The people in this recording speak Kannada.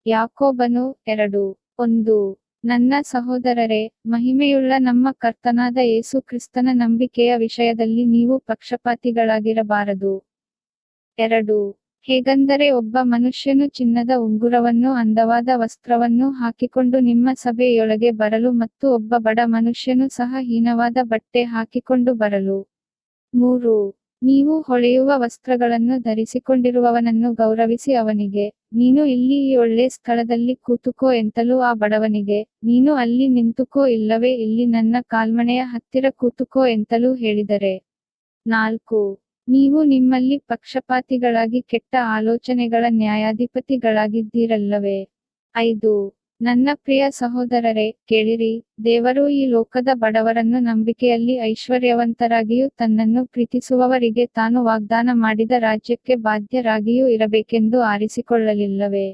ಯಾಕೋಬನು 2:1. ನನ್ನ ಸಹೋದರರೇ, ಮಹಿಮೆಯುಳ್ಳ ನಮ್ಮ ಕರ್ತನಾದ ಯೇಸು ಕ್ರಿಸ್ತನ ನಂಬಿಕೆಯ ವಿಷಯದಲ್ಲಿ ನೀವು ಪಕ್ಷಪಾತಿಗಳಾಗಿರಬಾರದು. 2. ಹೇಗೆಂದರೆ ಒಬ್ಬ ಮನುಷ್ಯನು ಚಿನ್ನದ ಉಂಗುರವನ್ನೂ ಅಂದವಾದ ವಸ್ತ್ರವನ್ನೂ ಹಾಕಿಕೊಂಡು ನಿಮ್ಮ ಸಭೆಯೊಳಗೆ ಬರಲು ಮತ್ತು ಒಬ್ಬ ಬಡ ಮನುಷ್ಯನು ಸಹ ಹೀನವಾದ ಬಟ್ಟೆ ಹಾಕಿಕೊಂಡು ಬರಲು. 3. ನೀವು ಹೊಳೆಯುವ ವಸ್ತ್ರಗಳನ್ನು ಧರಿಸಿಕೊಂಡಿರುವವನನ್ನು ಗೌರವಿಸಿ ಅವನಿಗೆ, ನೀನು ಇಲ್ಲಿ ಈ ಒಳ್ಳೆ ಸ್ಥಳದಲ್ಲಿ ಕೂತುಕೋ ಎಂತಲೂ ಆ ಬಡವನಿಗೆ, ನೀನು ಅಲ್ಲಿ ನಿಂತುಕೋ ಇಲ್ಲವೇ ಇಲ್ಲಿ ನನ್ನ ಕಾಲ್ಮಣೆಯ ಹತ್ತಿರ ಕೂತುಕೋ ಎಂತಲೂ ಹೇಳಿದರೆ. 4. ನೀವು ನಿಮ್ಮಲ್ಲಿ ಪಕ್ಷಪಾತಿಗಳಾಗಿ ಕೆಟ್ಟ ಆಲೋಚನೆಗಳ ನ್ಯಾಯಾಧಿಪತಿಗಳಾಗಿದ್ದೀರಲ್ಲವೇ. 5. ನನ್ನ ಪ್ರಿಯ ಸಹೋದರರೇ, ಕೇಳಿರಿ, ದೇವರು ಈ ಲೋಕದ ಬಡವರನ್ನು ನಂಬಿಕೆಯಲ್ಲಿ ಐಶ್ವರ್ಯವಂತರಾಗಿಯೂ ತನ್ನನ್ನು ಪ್ರೀತಿಸುವವರಿಗೆ ತಾನು ವಾಗ್ದಾನ ಮಾಡಿದ ರಾಜ್ಯಕ್ಕೆ ಬಾಧ್ಯರಾಗಿಯೂ ಇರಬೇಕೆಂದು ಆರಿಸಿಕೊಳ್ಳಲಿಲ್ಲವೇ.